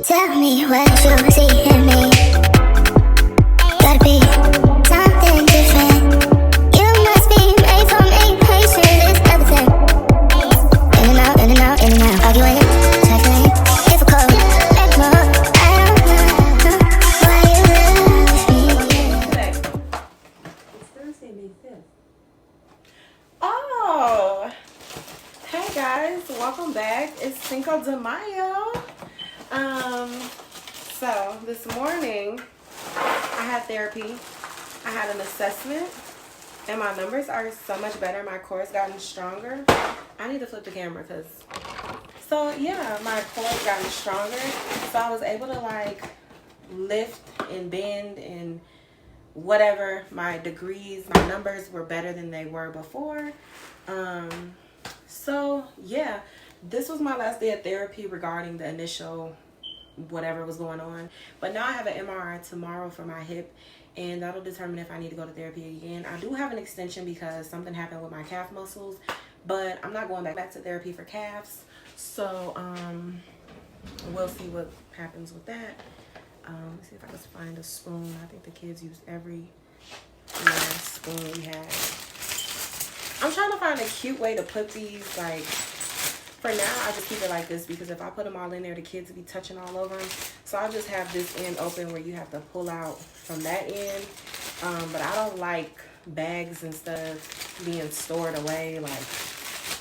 Tell me what you see in me. Gotta be something different. You must be made for me. Patience is everything. In and out, in and out, in and out. Arguing, tackling, difficult. Let go. I don't know why you love me. It's Thursday, May 5th. Oh, hey guys, welcome back. It's Cinco de Mayo. So this morning I had therapy. I had an assessment and my numbers are so much better. My core's gotten stronger. I need to flip the camera so yeah, my core's gotten stronger. So I was able to like lift and bend and whatever. My degrees, my numbers were better than they were before. So yeah, this was my last day of therapy regarding the initial whatever was going on, but now I have an MRI tomorrow for my hip and that'll determine if I need to go to therapy again. I do have an extension because something happened with my calf muscles, but I'm not going back to therapy for calves. So we'll see what happens with that. Let's see if I can find a spoon. I think the kids use every last spoon we have. I'm trying to find a cute way to put these. Like, for now, I just keep it like this because if I put them all in there, the kids will be touching all over them. So I'll just have this end open where you have to pull out from that end. But I don't like bags and stuff being stored away. Like,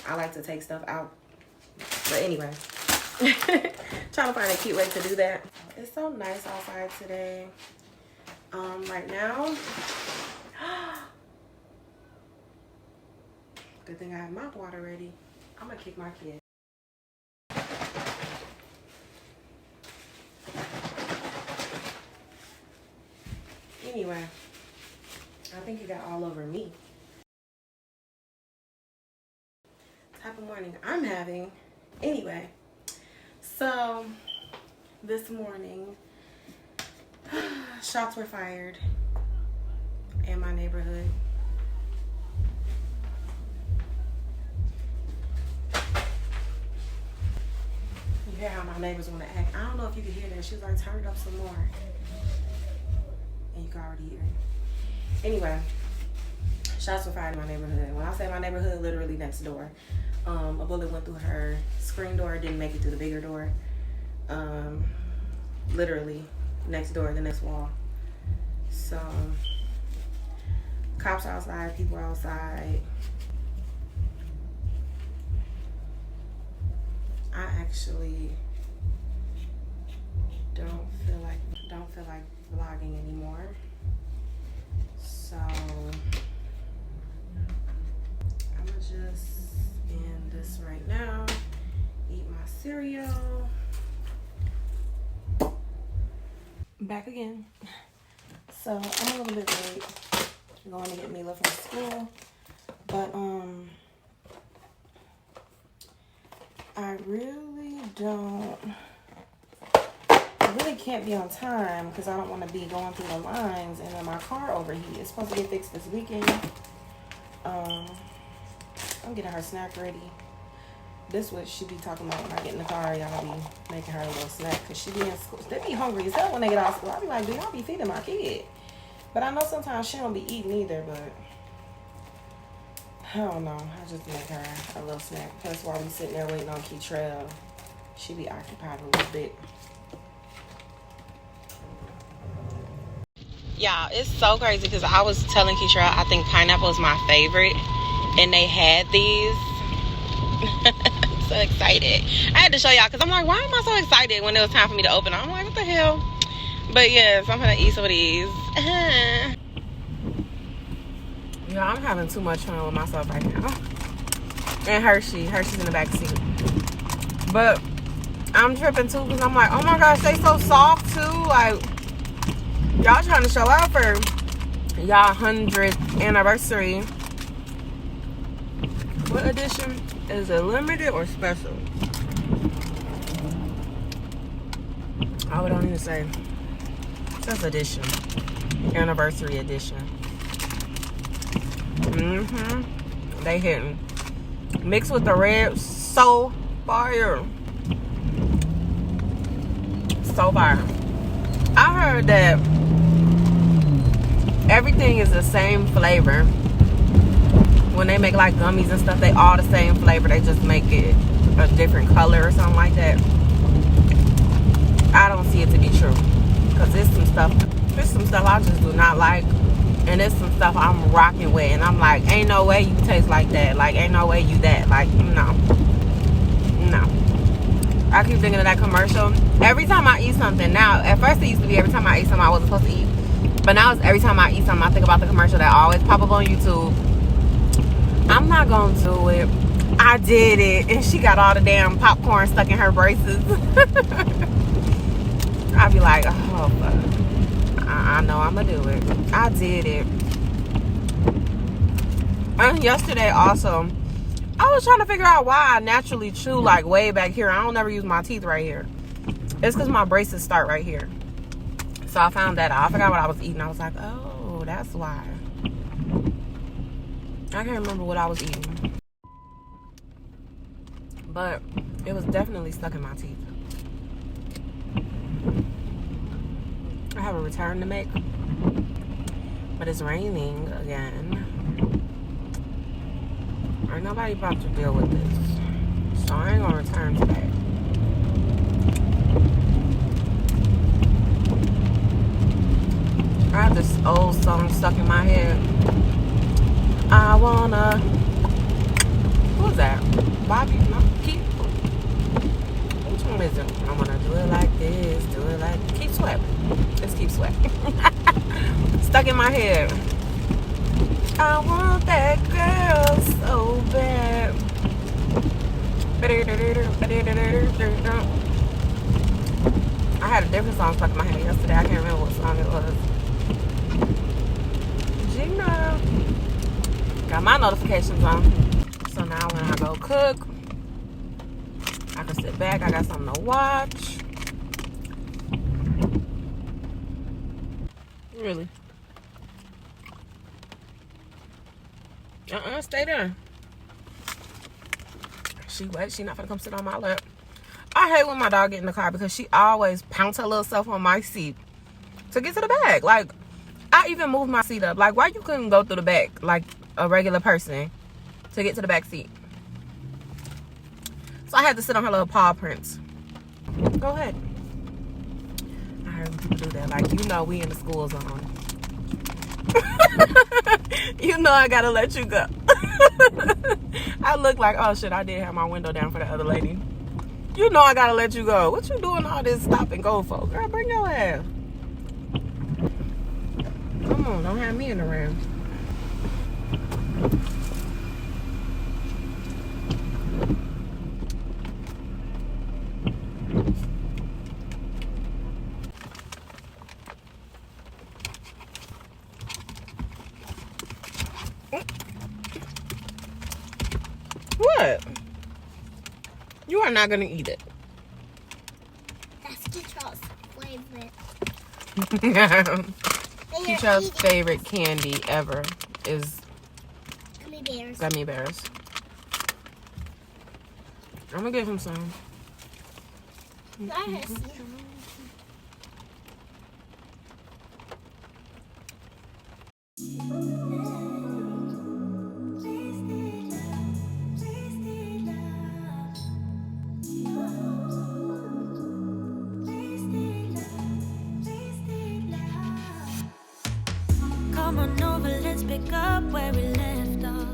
I like to take stuff out. But anyway, trying to find a cute way to do that. It's so nice outside today. Right now, good thing I have mouth water ready. I'm gonna kick my kid. Anyway, I think it got all over me. Type of morning I'm having. Anyway, so this morning, shots were fired in my neighborhood. You hear how my neighbors want to act. I don't know if you can hear that. She was like, turn it up some more. And you can already hear it. Anyway, shots were fired in my neighborhood. When I say my neighborhood, literally next door. A bullet went through her screen door, didn't make it through the bigger door. Literally next door, the next wall. So, cops are outside, people are outside. I actually don't feel like vlogging anymore. So I'ma just end this right now. Eat my cereal. Back again. So I'm a little bit late. I'm going to get Mila from school. But I really can't be on time because I don't want to be going through the lines and then my car overheated. It's supposed to get fixed this weekend. I'm getting her snack ready. This is what she be talking about when I get in the car. Y'all be making her a little snack because she be in school. They be hungry as hell when they get out of school. I be like, do y'all be feeding my kid? But I know sometimes she don't be eating either, but I don't know. I just make her a little snack. That's why we sitting there waiting on TREdD. She be occupied a little bit. Y'all, it's so crazy because I was telling TREdD I think pineapple is my favorite. And they had these. I'm so excited. I had to show y'all because I'm like, why am I so excited when it was time for me to open them? I'm like, what the hell? But yes, I'm going to eat some of these. Yeah, I'm having too much fun with myself right now. And Hershey's in the back seat. But I'm tripping too because I'm like, oh my gosh, they so soft too. Like, y'all trying to show out for y'all 100th anniversary. What edition? Is it limited or special? Oh, it don't even say. It says edition. Anniversary edition. They hitting. Mixed with the red, so fire. so far. I heard that everything is the same flavor. When they make like gummies and stuff, they all the same flavor. They just make it a different color or something like that. I don't see it to be true. Because there's some stuff I just do not like. And there's some stuff I'm rocking with. And I'm like, ain't no way you taste like that. Like, ain't no way you that. Like, no. No. I keep thinking of that commercial. Every time I eat something. Now, at first it used to be every time I ate something I wasn't supposed to eat. But now it's every time I eat something, I think about the commercial that always pop up on YouTube. I'm not going to do it. I did it. And she got all the damn popcorn stuck in her braces. I'd be like, oh, fuck. I know I'm going to do it. I did it. And yesterday also, I was trying to figure out why I naturally chew like way back here. I don't ever use my teeth right here. It's because my braces start right here. So I found that out. I forgot what I was eating. I was like, oh, that's why. I can't remember what I was eating. But it was definitely stuck in my teeth. I have a return to make. But it's raining again. Ain't nobody about to deal with this. So I ain't gonna return today. I have this old song stuck in my head. I wanna... Who's that? Bobby? No, Keith? Which one is it? I wanna do it like this, do it like... Keep Sweat. It's Keep Sweat. Stuck in my head. I want that girl so bad. I had a different song stuck in my head yesterday. I can't remember what song it was. Gina. Got my notifications on. So now when I go cook, I can sit back. I got something to watch. Really? Stay there. She not gonna come sit on my lap. I hate when my dog get in the car because she always pounce her little self on my seat to get to the back. Like, I even moved my seat up. Like, why you couldn't go through the back like a regular person to get to the back seat? So I had to sit on her little paw prints. Go ahead. I heard people do that. Like, you know we in the school zone. You know I gotta let you go. I look like, oh shit, I did have my window down for the other lady. You know I gotta let you go. What you doing all this stop and go for? Girl, bring your ass. Come on, don't have me in the room. What? You are not gonna eat it. That's Keisha's favorite. Keisha's favorite candy ever is Gummy bears. gummy bears. I'm gonna give him some. Come on over, let's pick up where we left off.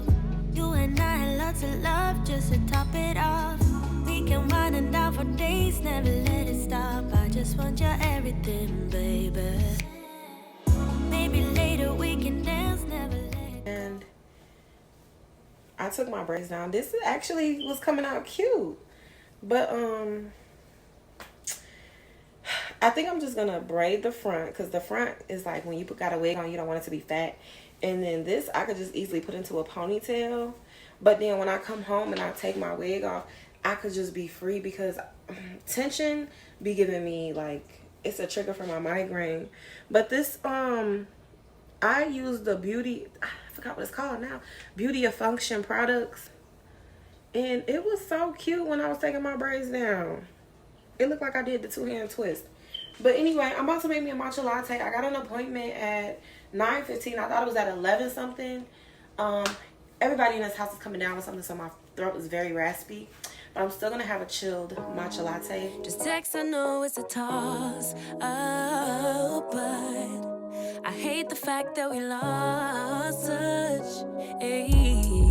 You and I had lots of love just to top it off. We can wind it down for days, never let it stop. I just want your everything, baby. Maybe later we can dance, never let it. And I took my braids down. This actually was coming out cute. But I think I'm just gonna braid the front, because the front is like when you got a wig on, you don't want it to be fat. And then this I could just easily put into a ponytail. But then when I come home and I take my wig off, I could just be free, because tension be giving me like, it's a trigger for my migraine. But this I use the I forgot what it's called now, Beauty of Function products, and it was so cute when I was taking my braids down. It looked like I did the 2-hand twist. But anyway, I'm about to make me a matcha latte. I got an appointment at 9:15. I thought it was at 11 something. Everybody in this house is coming down with something, so my throat is very raspy. But I'm still gonna have a chilled matcha latte. Just text, I know it's a toss up, but I hate the fact that we lost touch. Ayy,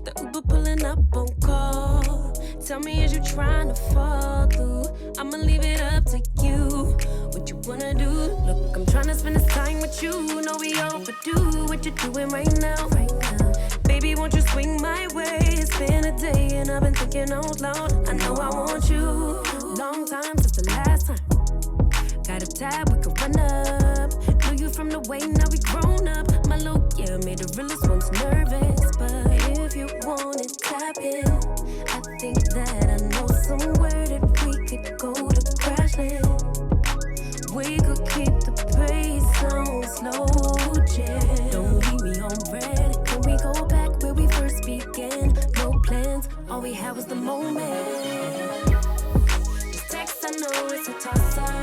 the Uber pulling up on call. Tell me, is you trying to fall through? I'ma leave it up to you. What you wanna do? Look, I'm trying to spend this time with you. Know we overdue. What you doing right now? Baby, won't you swing my way? It's been a day and I've been thinking out loud. I know I want you. Long time since the last time. Got a tab, we could run up. Knew you from the way, now we grown up. My look, yeah, made the realest ones nervous. But if you want it, tap in. I think that I know somewhere that we could go to crash land. We could keep the pace on slow jam. Don't leave me on red. Can we go back where we first began? No plans, all we had was the moment. Just text, I know it's a toss-up.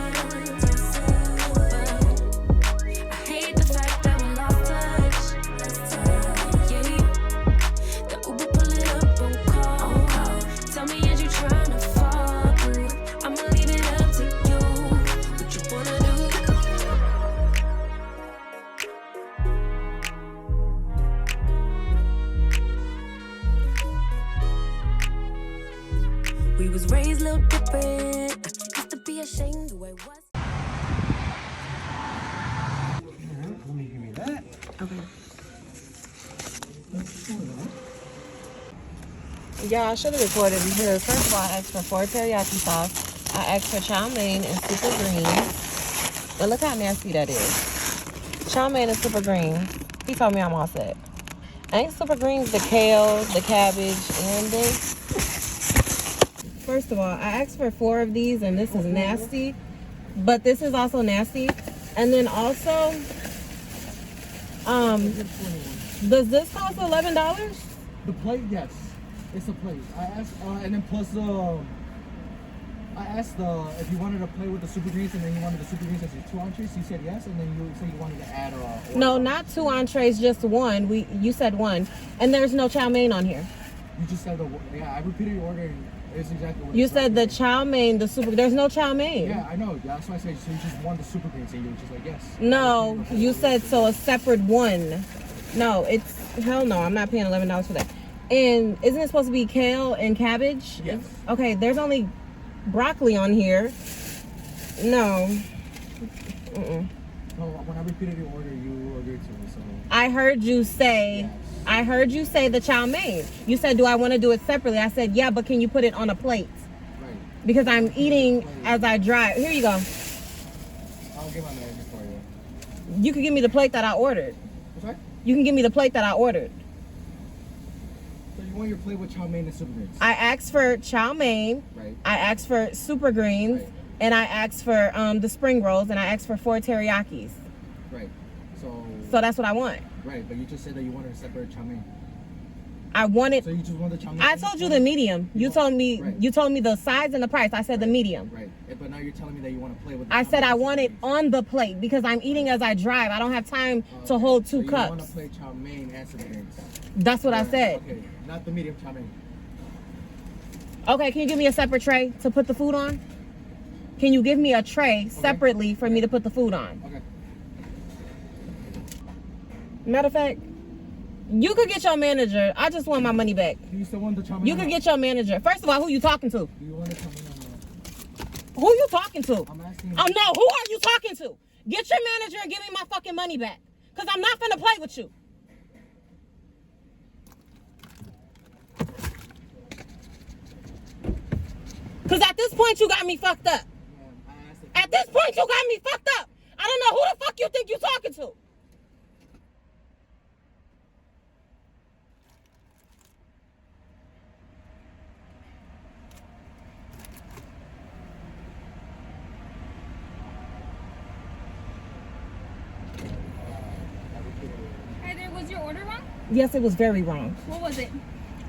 We was raised a little different. Used to be ashamed the way it was. Let me give me that. Okay. Yeah, I should have recorded because first of all, I asked for 4 teriyaki sauce. I asked for chow mein and super greens. But look how nasty that is. Chow mein and super greens. He told me I'm all set. Ain't super greens the kale, the cabbage, and this? First of all, I asked for 4 of these, and this is nasty. But this is also nasty. And then also, does this cost $11? The plate, yes. It's a plate. I asked, and then plus I asked if you wanted to play with the super greens, and then you wanted the super greens as your 2 entrees. You said yes, and then you said you wanted to add No, not 2 entrees, just 1. You said 1, and there's no chow mein on here. You just said I repeated your order. And it's exactly what you said. The chow mein, the super. There's no chow mein. Yeah, I know. That's why I said. So you just want the super greens, and you were just like yes. No, you said so a separate one. No, it's hell no. I'm not paying $11 for that. And isn't it supposed to be kale and cabbage? Yes. Okay, there's only broccoli on here. No. No, when I repeated your order, you agreed to it. So I heard you say. Yes. I heard you say the chow mein. You said, do I want to do it separately? I said, yeah, but can you put it on a plate? Right. Because I'm eating as I drive. Here you go. I'll get my manager for you. You can give me the plate that I ordered. What's that? You can give me the plate that I ordered. So you want your plate with chow mein and super greens? I asked for chow mein. Right. I asked for super greens. Right. And I asked for the spring rolls. And I asked for 4 teriyakis. Right. So that's what I want. Right, but you just said that you wanted a separate chow mein. I wanted. So you just want the chow mein? I told you the medium. You told me. Right. You told me the size and the price. I said the medium. Right, but now you're telling me that you want to play with the I chow said mein I and want it super greens. on the plate because I'm eating as I drive. I don't have time to hold 2 so cups. You want to play chow mein and super greens? That's what I said. Okay, not the medium chow mein. Okay, can you give me a separate tray to put the food on? Can you give me a tray separately for me to put the food on? Okay. Matter of fact, you could get your manager. I just want my money back. Do you still want the chow mein? You could get your manager. First of all, who you talking to? Do you want the chow mein or Who you talking to? no? I'm asking you. Oh no, who are you talking to? Get your manager and give me my fucking money back. Cause I'm not finna play with you. Cause at this point you got me fucked up. I asked if At this point you got me fucked up. I don't know who the fuck you think you talking to. Hi there, was your order wrong? Yes, it was very wrong. What was it?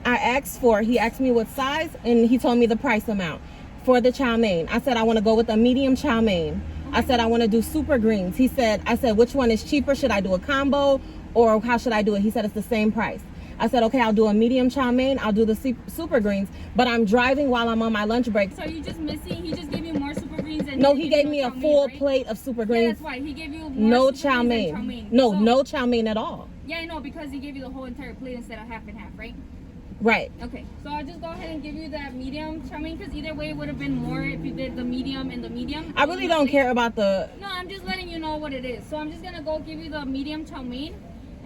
He asked me what size and he told me the price amount for the chow mein. I said I want to go with a medium chow mein. I said I want to do super greens. I said, which one is cheaper? Should I do a combo or how should I do it? He said it's the same price. I said, okay, I'll do a medium chow mein. I'll do the super greens, but I'm driving while I'm on my lunch break. So you just missing? He just gave you more super greens and No, he gave me a chow mein, full right? plate of super Yeah, greens. that's why he gave you more No super chow greens than mein. No, So- no chow mein at all. Yeah, I know, because he gave you the whole entire plate instead of half and half, right? Right. Okay, so I'll just go ahead and give you that medium chow mein, because either way it would have been more if you did the medium and the medium. I really don't care about the... No, I'm just letting you know what it is. So I'm just gonna go give you the medium chow mein,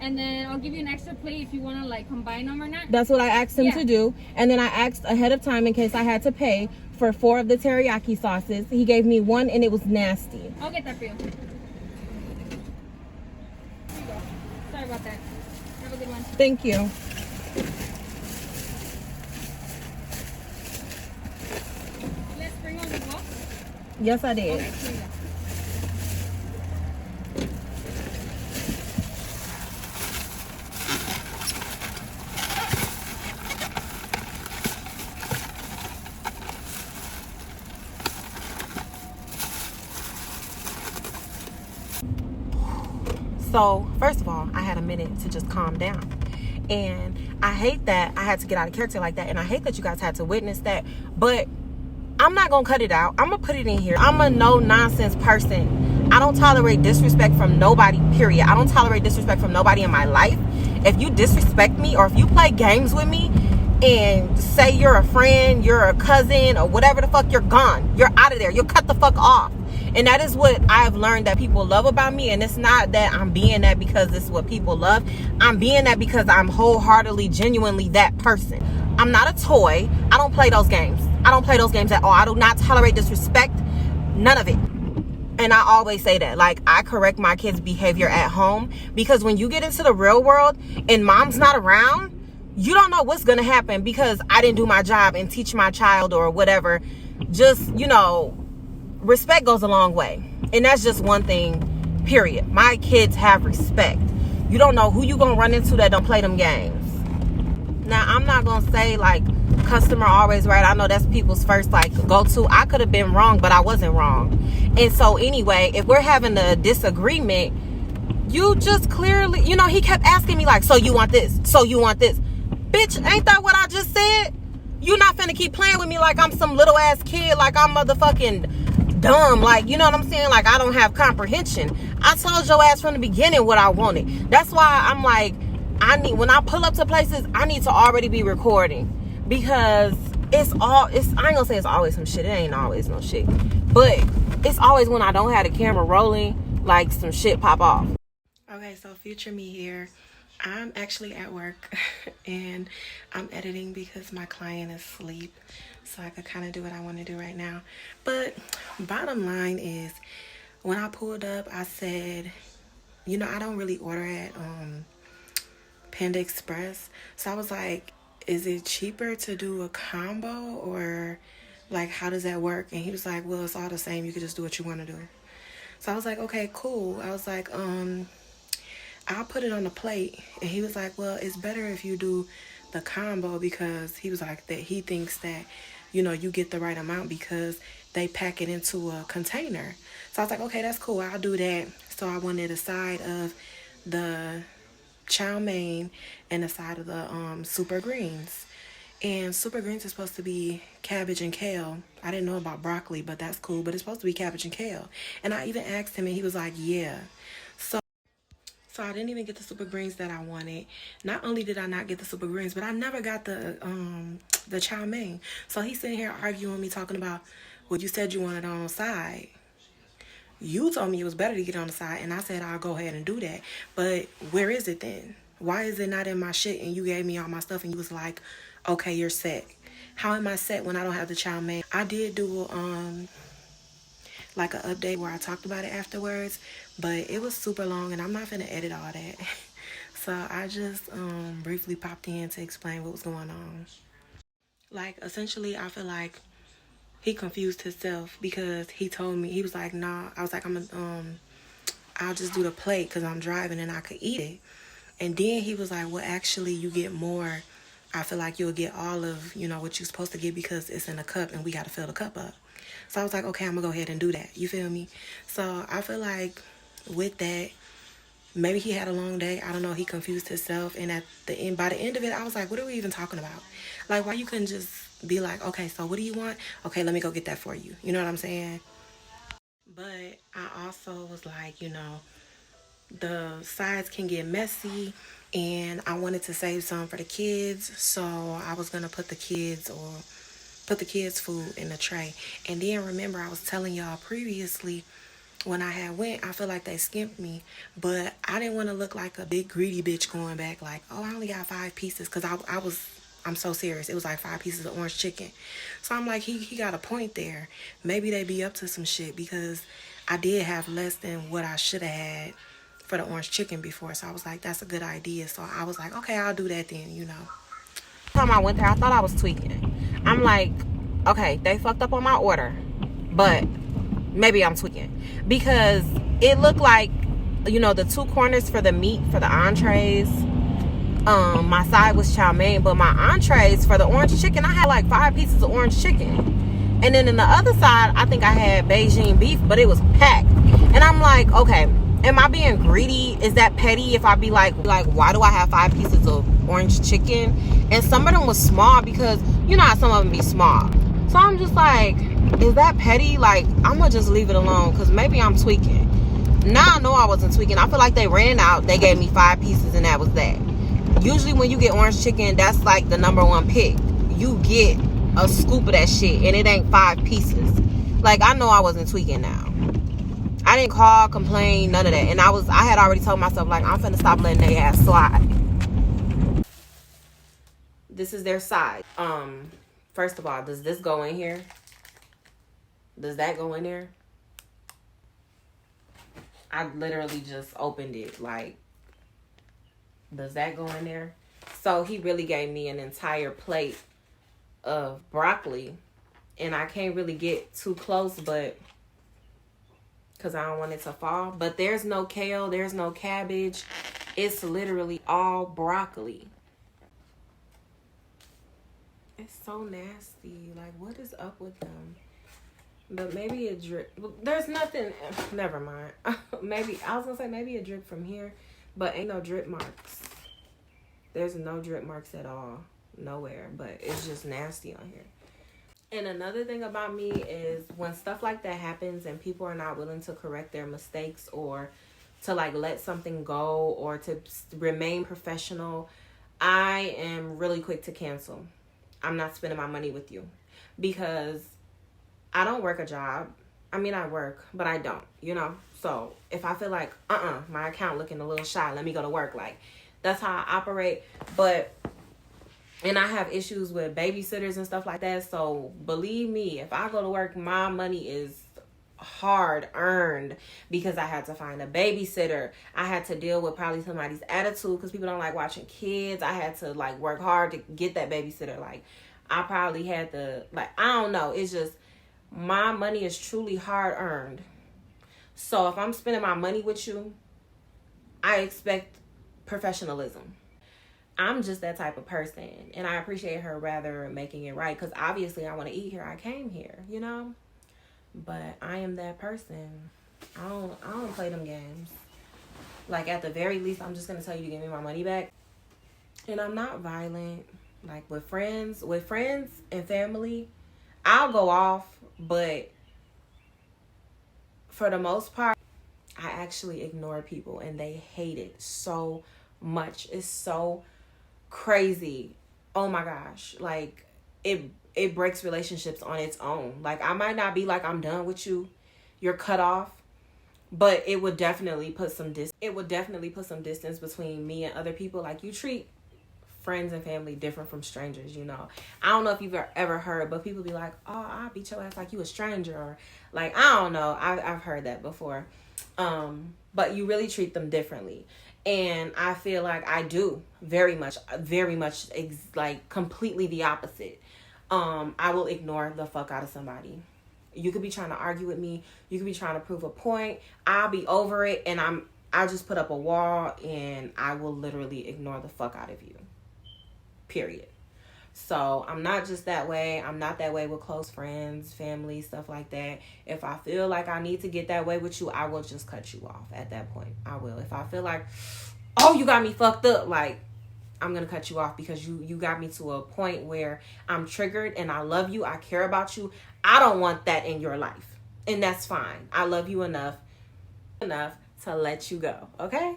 and then I'll give you an extra plate if you wanna like combine them or not. That's what I asked him Yeah. to do. And then I asked ahead of time in case I had to pay for 4 of the teriyaki sauces. He gave me 1 and it was nasty. I'll get that for you. Here you go. Sorry about that. Have a good one. Thank you. Let's bring on the book. Yes, I did. Okay, here you go. So, first of all, I had a minute to just calm down. And I hate that I had to get out of character like that. And I hate that you guys had to witness that. But I'm not going to cut it out. I'm going to put it in here. I'm a no-nonsense person. I don't tolerate disrespect from nobody, period. I don't tolerate disrespect from nobody in my life. If you disrespect me or if you play games with me and say you're a friend, you're a cousin, or whatever the fuck, you're gone. You're out of there. You'll cut the fuck off. And that is what I've learned that people love about me. And it's not that I'm being that because this is what people love. I'm being that because I'm wholeheartedly, genuinely that person. I'm not a toy. I don't play those games. I don't play those games at all. I do not tolerate disrespect. None of it. And I always say that. Like, I correct my kids' behavior at home. Because when you get into the real world and mom's not around, you don't know what's going to happen because I didn't do my job and teach my child or whatever. Just, you know, respect goes a long way. And that's just one thing, period. My kids have respect. You don't know who you gonna run into that don't play them games. Now, I'm not gonna say like customer always right. I know that's people's first like go-to. I could have been wrong, but I wasn't wrong. And so anyway, if we're having a disagreement, you just clearly, you know, he kept asking me like, so you want this? So you want this? Bitch, ain't that what I just said? You not finna keep playing with me like I'm some little ass kid, like I'm motherfucking dumb, like, you know what I'm saying? Like I don't have comprehension. I told your ass from the beginning what I wanted. That's why I'm like, when I pull up to places, I need to already be recording because I ain't gonna say it's always some shit. It ain't always no shit, but it's always when I don't have the camera rolling, like some shit pop off. Okay, so future me here. I'm actually at work and I'm editing because my client is asleep, so I could kind of do what I want to do right now. But bottom line is, when I pulled up, I said, you know, I don't really order at Panda Express. So I was like, is it cheaper to do a combo or like how does that work? And he was like, well, it's all the same. You could just do what you want to do. So I was like, okay, cool. I was like, I'll put it on the plate. And he was like, well, it's better if you do the combo because he was like that he thinks that, you know, you get the right amount because they pack it into a container. So I was like, okay, that's cool. I'll do that. So I wanted a side of the chow mein and a side of the super greens. And super greens is supposed to be cabbage and kale. I didn't know about broccoli, but that's cool. But it's supposed to be cabbage and kale. And I even asked him and he was like, yeah. So I didn't even get the super greens that I wanted. Not only did I not get the super greens, but I never got the chow mein. So he's sitting here arguing with me, talking about, well, you said you wanted it on the side. You told me it was better to get it on the side, and I said I'll go ahead and do that. But where is it then? Why is it not in my shit? And you gave me all my stuff, and you was like, okay, you're set. How am I set when I don't have the chow mein? I did do like an update where I talked about it afterwards, but it was super long and I'm not gonna edit all that. So I just briefly popped in to explain what was going on. Like essentially I feel like he confused himself because he told me, he was like, nah. I was like, I'll just do the plate because I'm driving and I could eat it. And then he was like, well, actually you get more. I feel like you'll get all of, you know, what you're supposed to get because it's in a cup and we got to fill the cup up. So I was like, okay, I'm gonna go ahead and do that. You feel me? So I feel like with that, maybe he had a long day. I don't know. He confused himself. And by the end of it, I was like, what are we even talking about? Like, why you couldn't just be like, okay, so what do you want? Okay, let me go get that for you. You know what I'm saying? But I also was like, the sides can get messy, and I wanted to save some for the kids. So I was going to put the kids food in the tray. And then remember, I was telling y'all previously, when I had went, I feel like they skimped me, but I didn't want to look like a big greedy bitch going back like, oh, I only got 5 pieces, because I'm so serious. It was like 5 pieces of orange chicken. So I'm like, he got a point there. Maybe they be up to some shit, because I did have less than what I should have had for the orange chicken before. So I was like, that's a good idea. So I was like, okay, I'll do that then, Time I went there, I thought I was tweaking. I'm like, okay, they fucked up on my order, but maybe I'm tweaking, because it looked like, the 2 corners for the meat for the entrees, my side was chow mein, but my entrees for the orange chicken, I had like 5 pieces of orange chicken, and then in the other side, I think I had Beijing beef, but it was packed. And I'm like, okay, am I being greedy? Is that petty if I be like, why do I have 5 pieces of orange chicken? And some of them was small, because how some of them be small. So I'm just like, is that petty? Like, I'm gonna just leave it alone, because maybe I'm tweaking. Now I know I wasn't tweaking. I feel like they ran out. They gave me 5 pieces, and that was that. Usually when you get orange chicken, that's like the #1 pick. You get a scoop of that shit, and it ain't 5 pieces. Like, I know I wasn't tweaking now. I didn't call, complain, none of that. And I had already told myself, like, I'm finna stop letting their ass slide. This is their side. First of all, does this go in here? Does that go in there? I literally just opened it. Like, does that go in there? So he really gave me an entire plate of broccoli. And I can't really get too close, but because I don't want it to fall. But there's no kale. There's no cabbage. It's literally all broccoli. It's so nasty. Like, what is up with them? But maybe a drip. There's nothing. Never mind. Maybe. I was going to say maybe a drip from here. But ain't no drip marks. There's no drip marks at all. Nowhere. But it's just nasty on here. And another thing about me is when stuff like that happens and people are not willing to correct their mistakes or to like let something go or to remain professional, I am really quick to cancel. I'm not spending my money with you because I don't work a job. I mean, I work, but I don't, So if I feel like, my account looking a little shy, let me go to work. Like, that's how I operate. And I have issues with babysitters and stuff like that. So believe me, if I go to work, my money is hard earned because I had to find a babysitter. I had to deal with probably somebody's attitude because people don't like watching kids. I had to like work hard to get that babysitter. Like, I probably had to, like, I don't know. It's just, my money is truly hard earned. So if I'm spending my money with you, I expect professionalism. I'm just that type of person, and I appreciate her rather making it right because obviously I want to eat here. I came here, but I am that person. I don't play them games. Like, at the very least, I'm just gonna tell you to give me my money back. And I'm not violent. Like, with friends and family, I'll go off, but for the most part, I actually ignore people, and they hate it so much. It's so crazy. Oh my gosh. Like, it breaks relationships on its own. Like, I might not be like, I'm done with you, you're cut off, but it would definitely put some distance between me and other people. Like, you treat friends and family different from strangers, I don't know if you've ever heard, but people be like, oh, I'll beat your ass like you a stranger, or like, I don't know, I've heard that before. But you really treat them differently. And I feel like I do very much, like, completely the opposite. I will ignore the fuck out of somebody. You could be trying to argue with me. You could be trying to prove a point. I'll be over it, and I'll just put up a wall, and I will literally ignore the fuck out of you. Period. So I'm not just that way. I'm not that way with close friends, family, stuff like that. If I feel like I need to get that way with you, I will just cut you off at that point. I will. If I feel like, oh, you got me fucked up, like, I'm going to cut you off because you got me to a point where I'm triggered and I love you. I care about you. I don't want that in your life. And that's fine. I love you enough to let you go. Okay?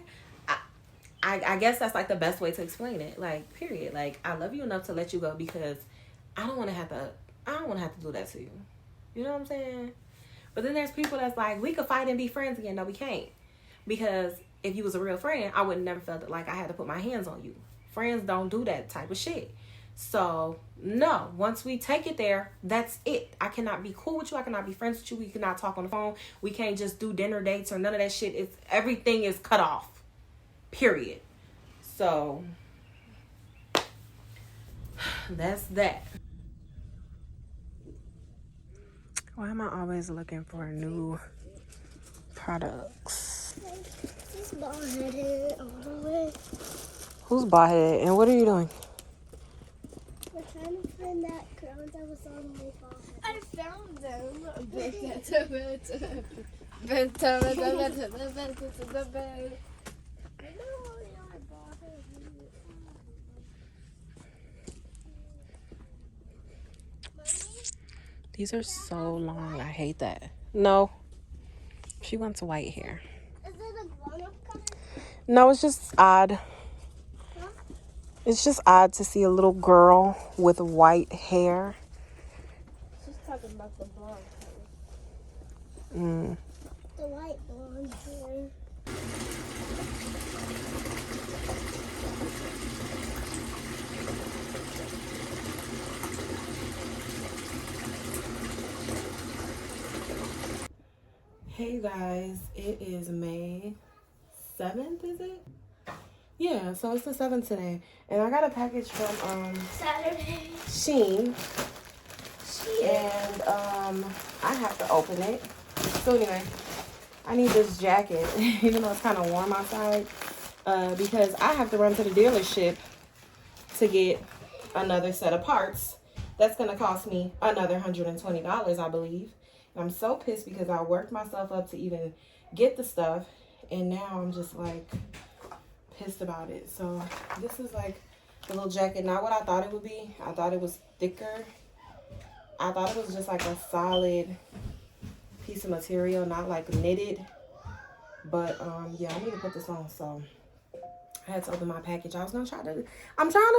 I guess that's like the best way to explain it. Like, period. Like, I love you enough to let you go because I don't want to have to do that to you. You know what I'm saying? But then there's people that's like, we could fight and be friends again. No, we can't. Because if you was a real friend, I would never felt like I had to put my hands on you. Friends don't do that type of shit. So, no. Once we take it there, that's it. I cannot be cool with you. I cannot be friends with you. We cannot talk on the phone. We can't just do dinner dates or none of that shit. Everything is cut off. Period. So, that's that. Why am I always looking for new products? He's bald-headed all the way. Who's bald-headed? And what are you doing? We're trying to find that crown that was on my bald-headed. I found them. These are so long. I hate that. No. She wants white hair. Is it a grown-up color? No, it's just odd. Huh? It's just odd to see a little girl with white hair. She's talking about the blonde color. The white blonde hair. Hey you guys, it is May 7th, is it? Yeah, so it's the 7th today. And I got a package from Saturday. Shein. And I have to open it. So anyway, I need this jacket, even though it's kind of warm outside, because I have to run to the dealership to get another set of parts. That's going to cost me another $120, I believe. And I'm so pissed because I worked myself up to even get the stuff, and now I'm just like pissed about it. So this is like the little jacket, not what I thought it would be. I thought it was thicker. I thought it was just like a solid piece of material, not like knitted. But yeah, I need to put this on. So I had to open my package. I'm trying to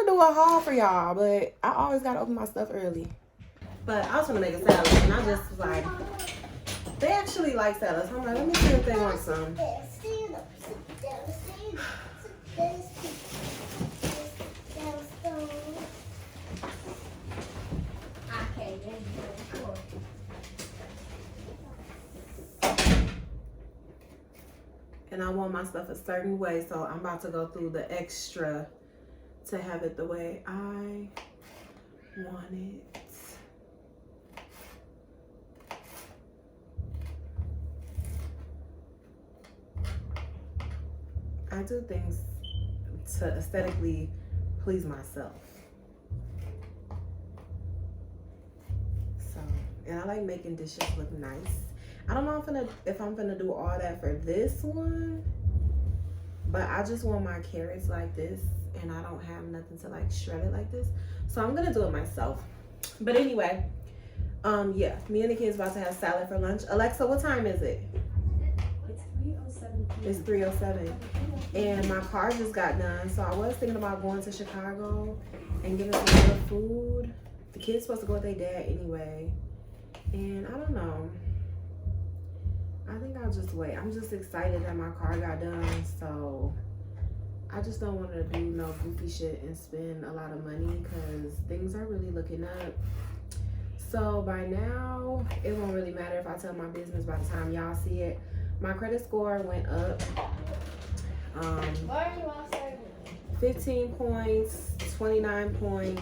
do a haul for y'all, but I always gotta open my stuff early. But I was gonna make a salad, and I just was like, they actually like salads. I'm like, let me see if they want some. Stand up, sit down, stand up, sit down, sit down. Okay, then And I want my stuff a certain way, so I'm about to go through the extra to have it the way I want it. I do things to aesthetically please myself. So, and I like making dishes look nice. I don't know if I'm gonna do all that for this one, but I just want my carrots like this, and I don't have nothing to like shred it like this. So I'm gonna do it myself. But anyway, yeah, me and the kids about to have salad for lunch. Alexa, what time is it? It's 3:07 p.m. It's 3:07. And my car just got done, so I was thinking about going to Chicago and getting some other food. The kids supposed to go with their dad anyway, and I don't know. I think I'll just wait. I'm just excited that my car got done, so I just don't want to do no goofy shit and spend a lot of money because things are really looking up. So by now, it won't really matter if I tell my business by the time y'all see it. My credit score went up. 15 points, 29 points,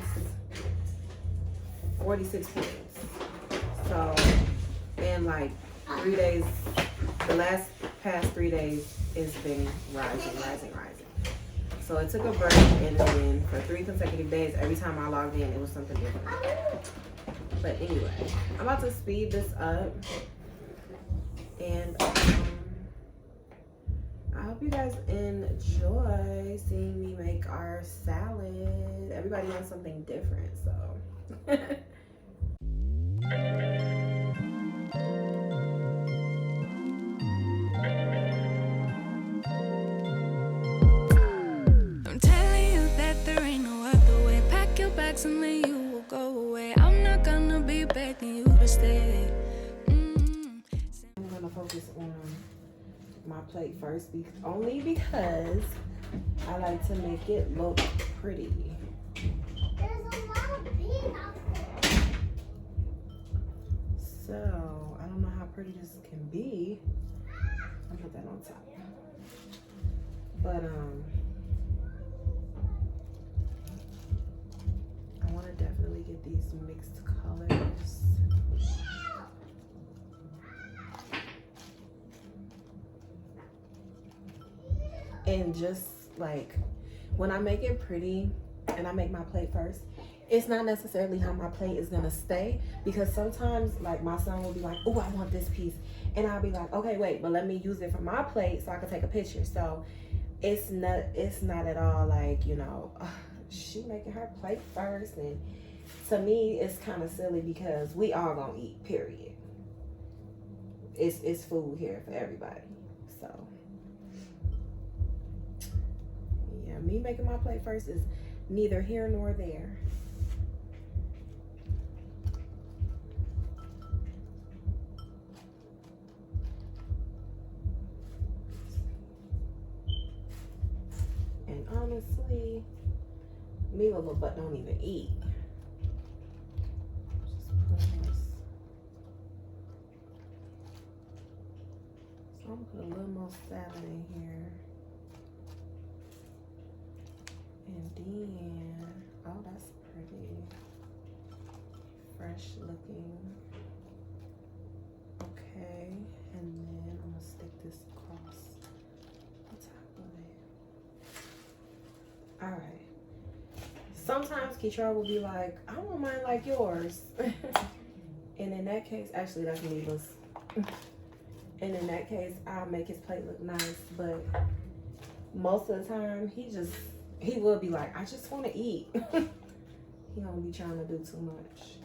46 points. So, in like 3 days, the past 3 days, it's been rising. So So it took a break, and then for 3 consecutive days, every time I logged in, it was something different. But anyway, I'm about to speed this up. And I hope you guys enjoy seeing me make our salad. Everybody wants something different, so. I'm telling you that there ain't no other way. Pack your bags and then you will go away. I'm not gonna be begging you to stay. I'm gonna focus on my plate first, only because I like to make it look pretty. There's a lot of peanuts there. So I don't know how pretty this can be. I'll put that on top. But I want to definitely get these mixed colors. And just like when I make it pretty and I make my plate first, it's not necessarily how my plate is gonna stay, because sometimes like my son will be like, oh, I want this piece, and I'll be like, okay, wait, but let me use it for my plate so I can take a picture. So it's not at all like, you know, she making her plate first, and to me it's kind of silly because we all gonna eat, period. It's food here for everybody. So yeah, me making my plate first is neither here nor there. And honestly, me little butt don't even eat. Just put this. So I'm gonna put a little more salad in here. And then, oh, that's pretty. Fresh looking. Okay, and then I'm gonna stick this across the top of it. All right. Sometimes Keitra will be like, I want mine like yours. And in that case, actually that's Neva's. And in that case, I'll make his plate look nice. But most of the time, he will be like, I just want to eat. He don't be trying to do too much.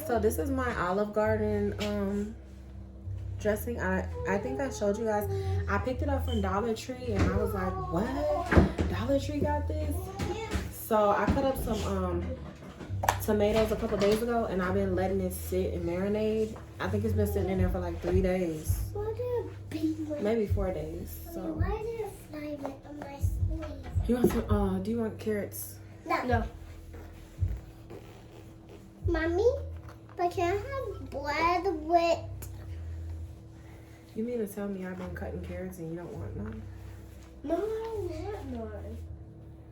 So this is my Olive Garden dressing. I think I showed you guys. I picked it up from Dollar Tree and I was like, what? Dollar Tree got this? So I cut up some tomatoes a couple days ago, and I've been letting it sit and marinate. I think it's been sitting in there for like 3 days. Maybe 4 days. So Why did it fly on my sleeve? you want some do you want carrots? No. Mommy, but can I have bread with... You mean to tell me I've been cutting carrots and you don't want none? No, I want none.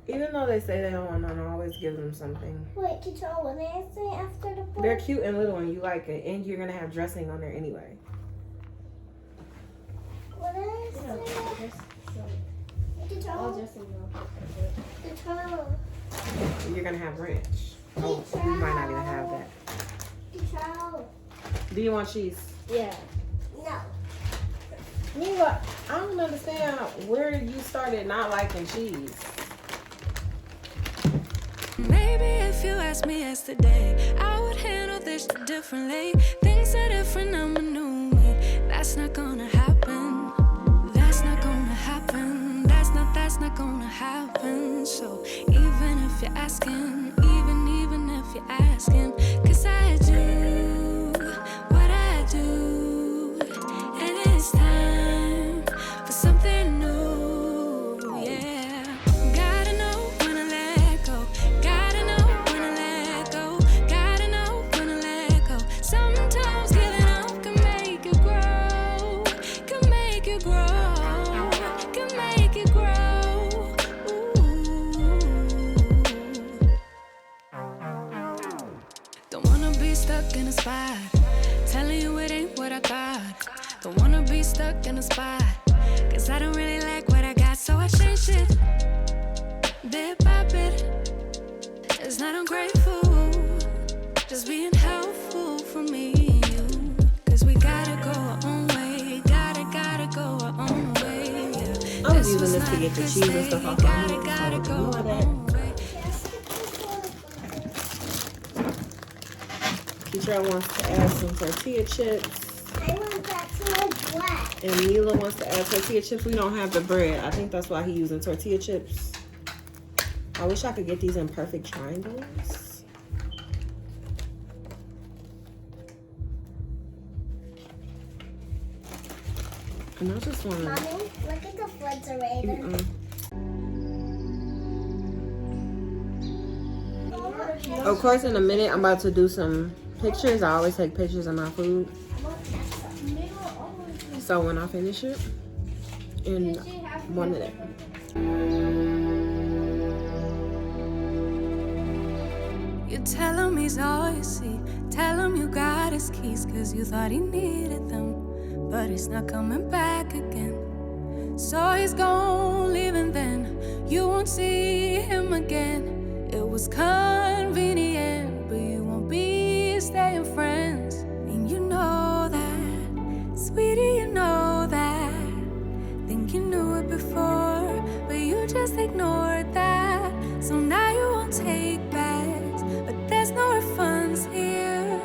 Even though they say they don't want none, I always give them something. Wait, can you tell what I say after the bread? They're cute and little and you like it, and you're gonna have dressing on there anyway. What did I say? Can you tell? You're gonna have ranch. Oh, you might not even have that. Do you want cheese? Yeah. No. Neva, I don't understand where you started not liking cheese. Maybe if you asked me yesterday, I would handle this differently. Things are different, I'm a new me. That's not gonna happen. That's not gonna happen. That's not gonna happen. So even if you're asking, even if you're asking, 'cause I do what I do, and it's time for something new. Yeah, gotta know when to let go. Gotta know when to let go. Gotta know when to let go. Sometimes giving up can make you grow. Can make you grow. Can make you grow. Don't wanna be stuck in a spot, telling you it ain't what I thought. Don't wanna be stuck in a spot, cause I don't really like what I got, so I changed it bit by bit. It's not ungrateful, just being helpful for me and you. Cause we gotta go our own way, gotta go our own way. Yeah. I was using this to get the cheese and stuff off my hands, so Gotta go ignore our that. own way. Keisha wants to add some tortilla chips. I want that to black. And Mila wants to add tortilla chips. We don't have the bread. I think that's why he's using tortilla chips. I wish I could get these in perfect triangles. And I just want to... Mommy, look at the refrigerator. Of course, in a minute, I'm about to do some pictures. I always take pictures of my food. So when I finish it, in 1 minute. You tell him he's all you see. Tell him you got his keys, cause you thought he needed them. But he's not coming back again. So he's gone, leaving then. You won't see him again. It was convenient, but you won't be staying friends. And you know that, sweetie, you know that. Think you knew it before, but you just ignored that. So now you won't take backs, but there's no refunds here.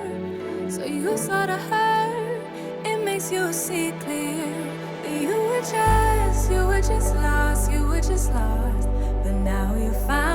So you sorta hurt, it makes you see clear. But you were just lost, But now you're fine.